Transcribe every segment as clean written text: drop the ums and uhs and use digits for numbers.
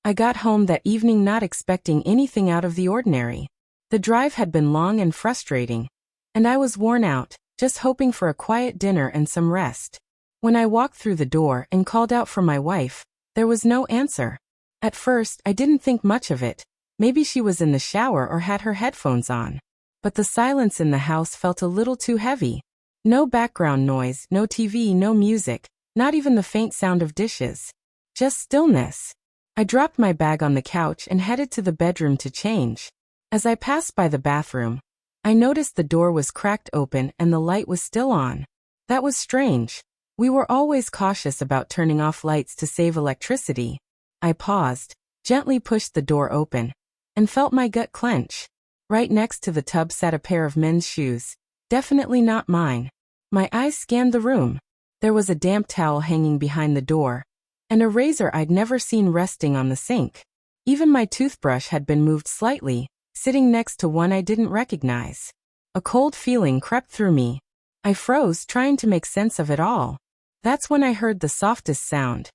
I got home that evening not expecting anything out of the ordinary. The drive had been long and frustrating, and I was worn out, just hoping for a quiet dinner and some rest. When I walked through the door and called out for my wife, there was no answer. At first, I didn't think much of it. Maybe she was in the shower or had her headphones on. But the silence in the house felt a little too heavy. No background noise, no TV, no music, not even the faint sound of dishes. Just stillness. I dropped my bag on the couch and headed to the bedroom to change. As I passed by the bathroom, I noticed the door was cracked open and the light was still on. That was strange. We were always cautious about turning off lights to save electricity. I paused, gently pushed the door open, and felt my gut clench. Right next to the tub sat a pair of men's shoes. Definitely not mine. My eyes scanned the room. There was a damp towel hanging behind the door, and a razor I'd never seen resting on the sink. Even my toothbrush had been moved slightly, sitting next to one I didn't recognize. A cold feeling crept through me. I froze, trying to make sense of it all. That's when I heard the softest sound.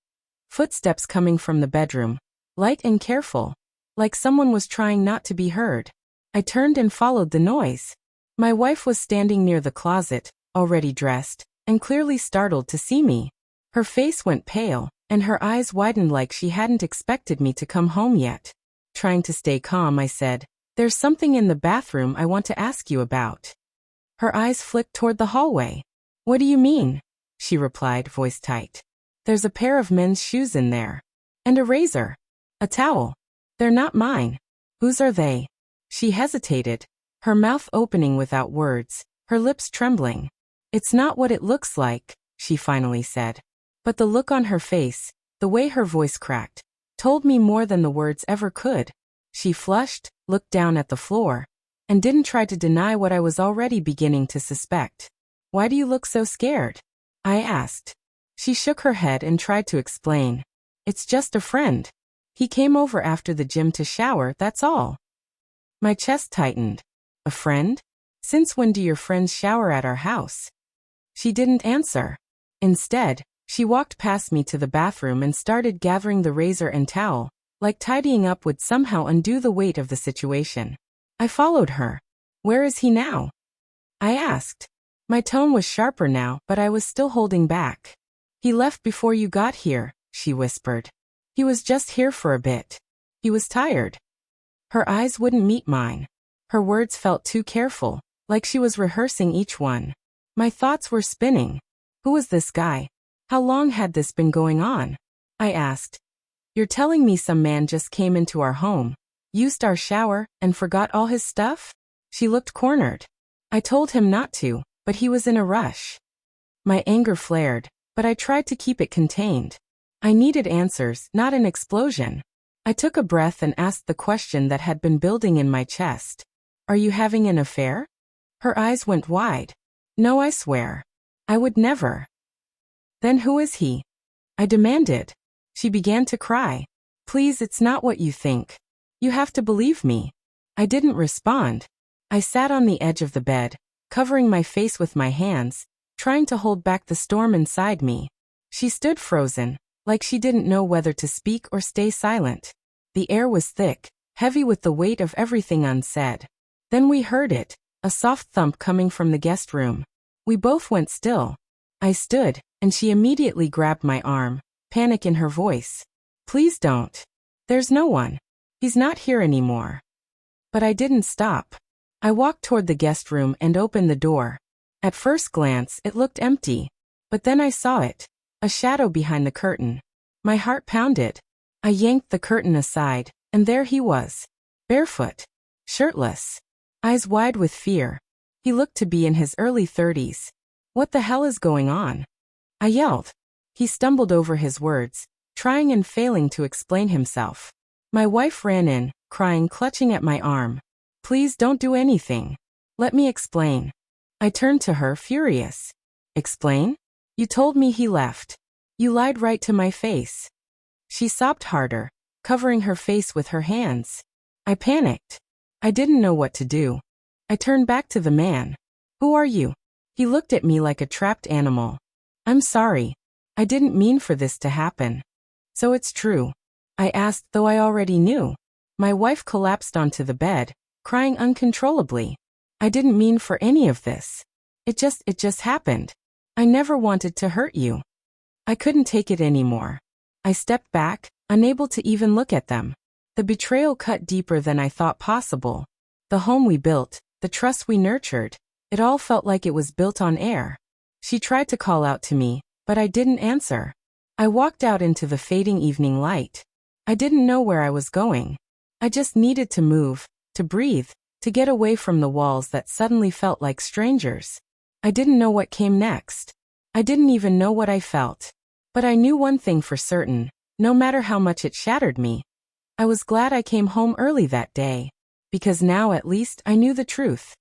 Footsteps coming from the bedroom, light and careful, like someone was trying not to be heard. I turned and followed the noise. My wife was standing near the closet, already dressed, and clearly startled to see me. Her face went pale, and her eyes widened like she hadn't expected me to come home yet. Trying to stay calm, I said, "There's something in the bathroom I want to ask you about." Her eyes flicked toward the hallway. "What do you mean?" she replied, voice tight. "There's a pair of men's shoes in there. And a razor. A towel. They're not mine." "Whose are they?" She hesitated, her mouth opening without words, her lips trembling. "It's not what it looks like," she finally said. But the look on her face, the way her voice cracked, told me more than the words ever could. She flushed, looked down at the floor, and didn't try to deny what I was already beginning to suspect. "Why do you look so scared?" I asked. She shook her head and tried to explain. "It's just a friend. He came over after the gym to shower, that's all." My chest tightened. "A friend? Since when do your friends shower at our house?" She didn't answer. Instead, she walked past me to the bathroom and started gathering the razor and towel, like tidying up would somehow undo the weight of the situation. I followed her. "Where is he now?" I asked. My tone was sharper now, but I was still holding back. "He left before you got here," she whispered. "He was just here for a bit. He was tired." Her eyes wouldn't meet mine. Her words felt too careful, like she was rehearsing each one. My thoughts were spinning. Who was this guy? How long had this been going on? I asked. "You're telling me some man just came into our home, used our shower, and forgot all his stuff?" She looked cornered. "I told him not to, but he was in a rush." My anger flared, but I tried to keep it contained. I needed answers, not an explosion. I took a breath and asked the question that had been building in my chest. "Are you having an affair?" Her eyes went wide. "No, I swear. I would never." "Then who is he?" I demanded. She began to cry. "Please, it's not what you think. You have to believe me." I didn't respond. I sat on the edge of the bed, covering my face with my hands, trying to hold back the storm inside me. She stood frozen, like she didn't know whether to speak or stay silent. The air was thick, heavy with the weight of everything unsaid. Then we heard it, a soft thump coming from the guest room. We both went still. I stood, and she immediately grabbed my arm, panic in her voice. "Please don't. There's no one. He's not here anymore." But I didn't stop. I walked toward the guest room and opened the door. At first glance, it looked empty. But then I saw it, a shadow behind the curtain. My heart pounded. I yanked the curtain aside, and there he was, barefoot, shirtless, eyes wide with fear. He looked to be in his early 30s. "What the hell is going on?" I yelled. He stumbled over his words, trying and failing to explain himself. My wife ran in, crying, clutching at my arm. "Please don't do anything. Let me explain." I turned to her, furious. "Explain? You told me he left. You lied right to my face." She sobbed harder, covering her face with her hands. I panicked. I didn't know what to do. I turned back to the man. "Who are you?" He looked at me like a trapped animal. "I'm sorry. I didn't mean for this to happen." "So it's true. I asked, though I already knew. My wife collapsed onto the bed, crying uncontrollably. I didn't mean for any of this. It just happened. I never wanted to hurt you. I couldn't take it anymore. I stepped back, unable to even look at them. The betrayal cut deeper than I thought possible. The home we built, the trust we nurtured, it all felt like it was built on air. She tried to call out to me, but I didn't answer. I walked out into the fading evening light. I didn't know where I was going. I just needed to move, to breathe, to get away from the walls that suddenly felt like strangers. I didn't know what came next. I didn't even know what I felt. But I knew one thing for certain, no matter how much it shattered me. I was glad I came home early that day. Because now at least I knew the truth.